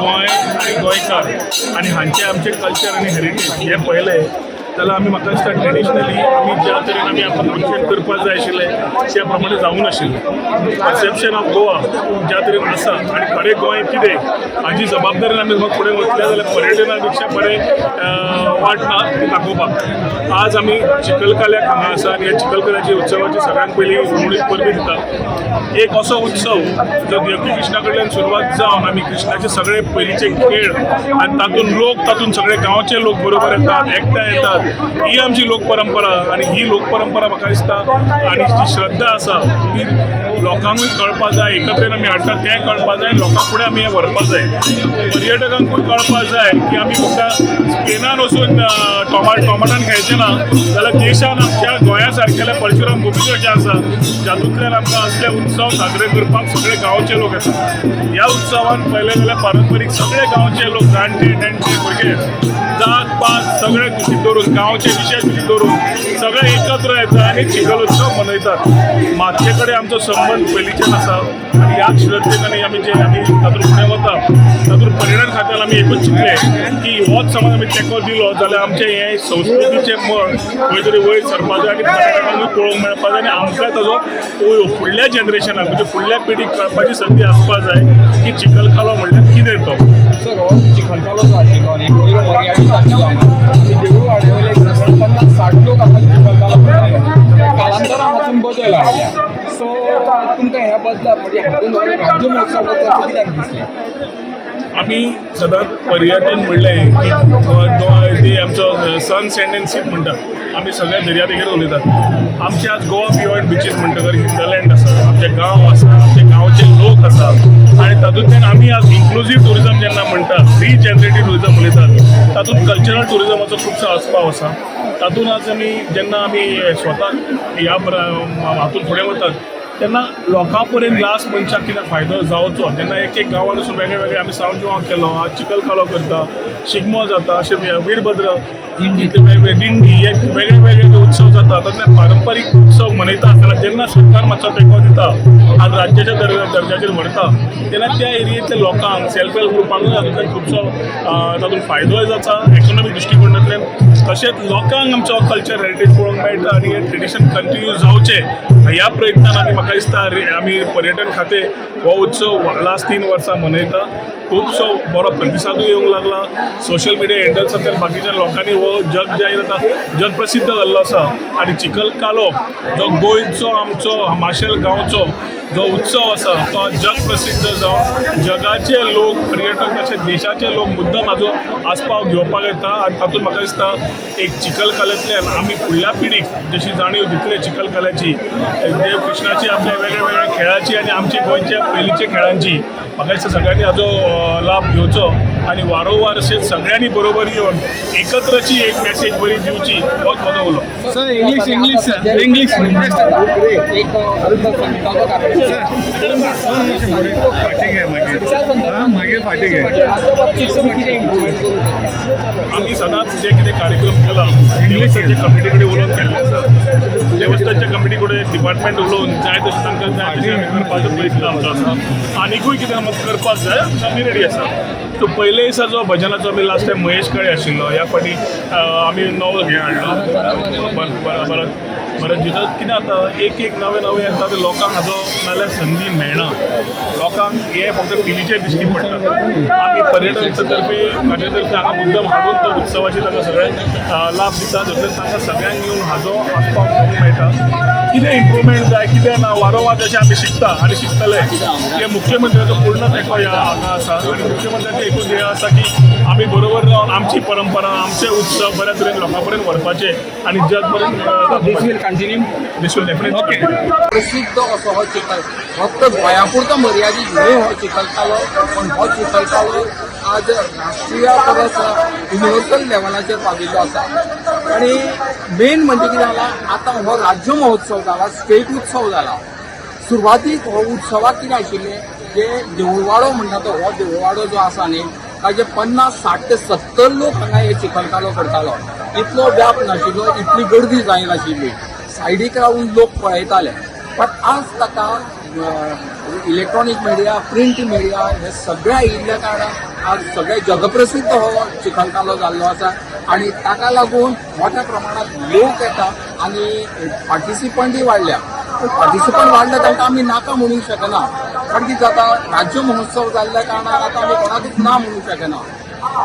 गोंय आनी गोंयकार आनी हांचे आमचे कल्चर आनी हेरिटेज हे पळयले जाल्यार आमी म्हाका दिसता ट्रेडिशनली आमी ज्या तरेन आमी आतां फंक्शन करपाक जाय आशिल्लें त्या प्रमाणे जावूं नाशिल्लें. परसेप्शन ऑफ गोवा ज्या तरेन आसा आनी खरें गोंय कितें हाजी जबाबदारीन आमी फुडें वतले जाल्यार पर्यटना पेक्षा बरें वाट ना ती दाखोवपाक. आज आमी चिखलकाल्याक हांगा आसा आनी ह्या चिखलकाल्याच्या उत्सवाची सगळ्यांत पयलीं उणीक परबी दिता. एक असो उत्सव जो देवकी कृष्णा कडल्यान सुरवात जावन आमी कृष्णाचे सगळे पयलींचे खेळ आनी तातूंत लोक तातूंत सगळे गांवचे लोक बरोबर येतात, एकठांय येतात. ही आमची लोक परंपरा आनी ही लोक परंपरा म्हाका दिसता आनी जी श्रद्धा आसा ती लोकांकूय कळपाक जाय. एकत्रेन आमी हाडटात तें कळपाक जाय, लोकां फुडें आमी हें व्हरपाक जाय. पर्यटकांकूय कळपाक जाय की आमी फक्त स्पेनान वचून टोमाटान खेळचे ना जाल्यार देशान आमच्या गोंया सारकेल्या परशुराम भुमीचेर जे आसा जातूंतल्यान आमकां असले उत्सव साजरे करपाक सगळे गांवचे लोक येतात. ह्या उत्सवान पळयलें जाल्यार पारंपारीक सगळे गांवचे लोक जाणटे नेणटे भुरगे जात पात सगळे कुशीक धरून गांवचे विशेष कुशीक धरून सगळे एकत्र येतात आनी चिखलोत्सव मनयतात. मातये कडेन आमचो संबंद पयलींच्यान आसा आनी ह्याच श्रद्धेन आनी आमी जे आमी तातूंत फुडें वता तातूंत पर्यटन खात्यान आमी एकूच चिंतलें की होच समज आमी तेंको दिलो जाल्यार आमचें हें संस्कृतीचें मळ खंय तरी वयर सरपाक जाय आनी पर्यटकांकूय पळोवंक मेळपाक जाय आनी आमकां ताजो फुडल्या जनरेशनाक म्हणजे फुडल्या पिढीक कळपाची संदी आसपाक जाय की चिखलकालो म्हणल्यार कितें तो. सर हो चिखलकालो जो आशिल्लो आनी पयलो मर्यादीत आशिल्लो हांगा देवूळ वाडयले 50-60 लोक हांगा चिखलकालो करताले. कालांतरान हातूंत बदल आयल्या. सो तुमकां ह्या बदलाक म्हणजे हातूंत राज्य महोत्सव बद्दल कित्याक दिसलें? आमी सदांच पर्यटन म्हणलें की गोंय आमचो सन सँड एंड सीट म्हणटात आमी सगळ्या दर्यादेगेर उलयतात. आमचे आज गोवा बियॉन्ड बिचीस म्हणटकर हिंदरलँड आसा, आमचे गांव आसा, आमचे गांवचे लोक आसा आनी तातूंतल्यान आमी आज इन्क्लुजीव टुरिजम जेन्ना म्हणटात रिजनरेटीव टुरिजम उलयतात तातूंत कल्चरल टुरिजमाचो खुबसो आस्पाव आसा. तातूंत आज आमी जेन्ना आमी स्वताक ह्या हातूंत फुडें वतात तेन्ना लोकां पर्यंत लास्ट मनशाक कितें फायदो जावचो. जेन्ना एक एक गांवांत वचून वेगळे वेगळे आमी सांजवेळो केलो, आज चिखलकालो करता, शिगमो जाता, अशें वीरभद्र दिंडी हे वेगळे वेगळे उत्सव जाता. तातूंतल्यान पारंपारीक उत्सव मनयता आसतना जेन्ना सरकार मातसो तेंको दिता आनी राज्याच्या दर्जाचेर व्हरता तेन्ना त्या एरियेंतल्या लोकांक सेल्फ हेल्प ग्रुपांकूय तातूंतल्यान खुबसो तातूंत फायदोय जाता इकॉनॉमीक दृश्टीकोनांतल्यान. तशेंच लोकांक आमचो कल्चर हेरिटेज पळोवंक मेळटा आनी हे ट्रेडिशन कंटिन्यू जावचे ह्या प्रयत्नान आमी म्हाका दिसता आमी पर्यटन खातें हो उत्सव लास्ट 3 वर्सां मनयता. खुबसो बरो प्रतिसादूय येवंक लागला. सोशल मिडिया हँडल्सांतल्यान बाकीच्या लोकांनी हो जग जाहीर जाता जग प्रसिद्ध जाल्लो आसा आनी चिखलकालो जो गोंयचो आमचो माशेल गांवचो जो उत्सव आसा तो जग प्रसिद्ध जावन जगाचे लोक पर्यटक तशेंच देशाचे लोक मुद्दम हाजो आस्पाव घेवपाक येता आनी तातूंत म्हाका दिसता एक चिखलकाल्यातल्यान आमी फुडल्या पिढीक जशी जाणीव दितले चिखलकाल्याची देव कृष्णाची आपल्या वेगळ्या वेगळ्या खेळाची आनी आमच्या गोंयच्या पयलींच्या खेळांची म्हाका दिसता सगळ्यांनी हाजो लाभ घेवचो आनी वारंवार अशें सगळ्यांनी बरोबर येवन एकत्रची एक मॅसेज बरी दिवची होच म्हजो उलो. सर इंग्लीश आमी सदांच जे कितें कार्यक्रम केला देवस्थानच्या कमिटी कडेन उलोवन केल्ले आसा. देवस्थानच्या कमिटी कडेन डिपार्टमेंट उलोवन जाय तशें तांकां जाय तशें आमी करपाचो प्रयत्न आमचो आसा. आनिकूय कितें आमकां करपाक जाय आमी रेडी आसा. तो पयले दिसा जो भजनाचो आमी लास्ट टायम महेश काळे आशिल्लो ह्या फाटी आमी नवो हे हाडलो परत जिथं कितें जाता एक नवे येता ते लोकांक हाजो नाल्यार संदी मेळना. लोकांक हे फक्त टिवीचेर दिश्टी पडटा. आमी पर्यटनाच्या तर्फे म्हाजे तर्फे हांगा मुद्दम हाडून तो उत्सवाचे तांकां सगळे लाभ दिता जर तांकां सगळ्यांक येवन हाजो आस्पाव घेवंक मेळटा. कितें इम्प्रुवमेंट जाय कितें ना वारंवार जशें आमी शिकता आनी शिकतले हे मुख्यमंत्र्याचो पूर्ण तेंको हांगा आसा आनी मुख्यमंत्र्याचें एकूच ध्येय आसा की आमी बरोबर रावन आमची परंपरा आमचे उत्सव बऱ्या तरेन लोकां पर्यंत व्हरपाचे आनी जग पर्यंत दिस विल डेफिनेटली प्रसिद्ध असो हो चिखल फक्त गोंयापुरतो मर्यादीत न्हय हो चिखलकालो पण हो चिखलकालो आज राष्ट्रीय परस युनिवर्सल लेवलाचेर पाविल्लो आसा. आनी मेन म्हणजे कितें जाला आतां हो राज्य महोत्सव जाला स्टेट उत्सव जाला. सुरवातीक हो उत्सवाक कितें आशिल्लें जे देवळवाडो म्हणटा तो हो देवळवाडो जो आसा न्ही ताजे 50-60 ते 70 लोक हांगा हे चिखलकालो करतालो. इतलो व्याप नाशिल्लो इतली गर्दी जायनाशिल्ली सायडीक रावून लोक पळयताले. पण आज ताका इलेक्ट्रॉनीक मिडिया प्रिंट मिडिया हे सगळें आयिल्ल्या कारणान आज सगळे जगप्रसिद्ध हो चिखलकालो जाल्लो आसा आणि ताका लागून मोठ्या प्रमाणात लोक येतात आणि पार्टिसिपंटूय वाडल्या. पार्टिसिपंट वाडले तांकां आमी नाका म्हणूंक शकना, कारण कितें जाता राज्य महोत्सव जाल्ल्या कारणान आतां आमी कोणाकूच ना म्हणूंक शकना.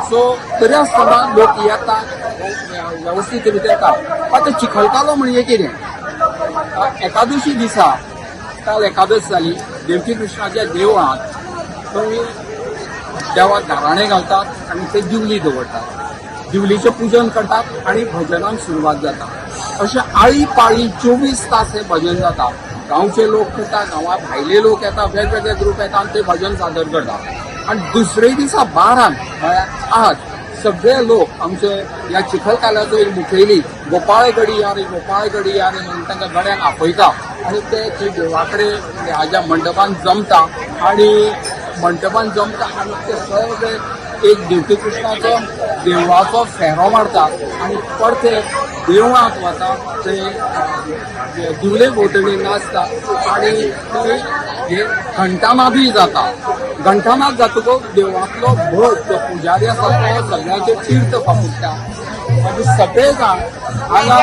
सो तरी आसतना लोक येतात, व्यवस्थीत रितीन येतात. आतां चिखलकालो म्हणजे कितें? एकादशी दिसा काल एकादश जाली, देवकी कृष्णाच्या देवळांत थंय देवाक गाराणें घालतात आणि ते दिवली दवरतात. दिवलीचें पुजन करतात आणि भजनाक सुरवात जाता. अशें आळी पाळी 24 तास हे भजन जाता. गांवचे लोक येतात, गांवांत भायले लोक येतात, वेगवेगळे ग्रुप येतात आणि ते भजन सादर करतात. आणि दुसरे दिसा 12 म्हळ्यार आज सगळे लोक आमचे ह्या चिखलकाल्याचो एक मुखेली गोपाळ गडी या रे म्हणून तांकां गड्यांक आपयता आणि ते देवा कडेन हाज्या मंडपान जमता आणि ते सगळे एक देवकी कृष्णाचो देवळाचो फेरो मारतात आणि परते देवळांत वता ते दिवले भोंवतणी नाचता आणि थंय घंटानादूय जाता. घंटानाद जातकच देवळांतलो भट जो पुजारी आसा तो सगळ्यांचे तीर्थ फापुडटा आणि सगळे जाण हांगा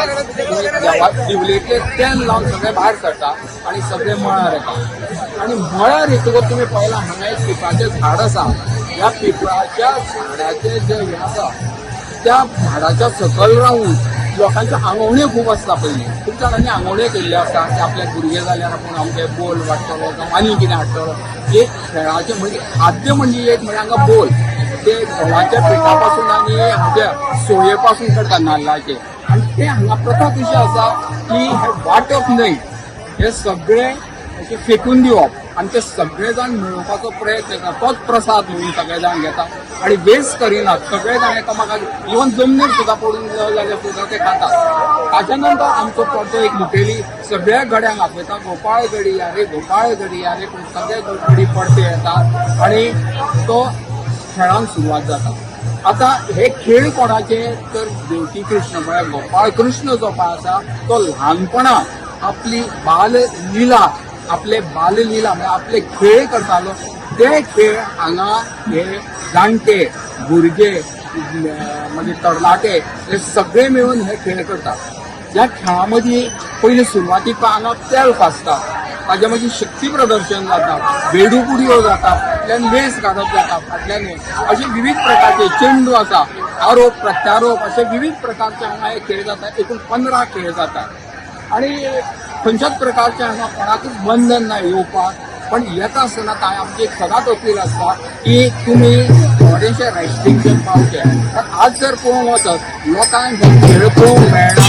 दिवलेचे तेल लावन सगळे भायर सरता आणि सगळे मळार येता. आणि मळार येतकच तुमी पळयलां हांगा एक पिंपळाचें झाड आसा. ह्या पिंपळाच्या झाडाचे जे हे आसा त्या झाडाच्या सकयल रावून लोकांचे आंगवण्यो खूब आसता. पयलीं खूब जाणांनी आंगवण्यो केल्ल्यो आसता की आपले भुरगे जाल्यार आपूण आमचे बोल वाडटलो जावं आनी कितें हाडटलो. एक खेळाचें म्हणजे खाद्य म्हणजे एक म्हणजे हांगा बोल ते गव्हाच्या पिठा पासून आनी हाचे सोये पासून करता नाल्लाचे. आणि ते हांगा प्रथा कशी आसा की हे वाटप न्हय, हे सगळे फेकून दिवप आणि ते सगळे जाण मेळोवपाचो प्रयत्न करता. तोच प्रसाद म्हणून सगळे जाण घेतात आणि वेस्ट करिनात. सगळे जाण एकामेकाक इवन जमनीर सुद्दां पडून जाल्यार सुद्दां ते खातात. ताच्या नंतर आमचो परतो एक मुखेली सगळ्या गड्यांक आपयता, गोपाळ गडी या रे पूण सगळे गडी परते येतात आणि तो खेळांक सुरवात जाता. आता हे खेळ कोणाचे तर देवकी कृष्ण म्हळ्यार गोपाळ कृष्ण जो पळय आसा तो ल्हानपणां आपली बाललीला म्हणजे आपले खेळ करतालो. ते खेळ हांगा हे जाणटे भुरगे म्हणजे तरणाटे हे सगळे मेळून हे खेळ करतात. ह्या खेळा मदीं पयलीं सुरवातीक हांगा तेल आसता, ताजे मागीर शक्ती प्रदर्शन जाता, बेडूकुडयो जाता, फाटल्यान लेस घालप जाता, फाटल्यान अशे विविध प्रकारचे चेंडू आसा, आरोप प्रत्यारोप असे विविध प्रकारचे हांगा हे खेळ जाता. एकूण 15 खेळ जातात आणि खंयच्याच प्रकारचे हांगा कोणाकूच बंधन ना येवपाक. पण येता आसतना आमची एक सदांच अपील आसता की तुमी थोडेशे रेस्ट्रिक्शन पावचे. पण आज जर पळोवंक वचत लोकांक हे खेळ पळोवंक मेळना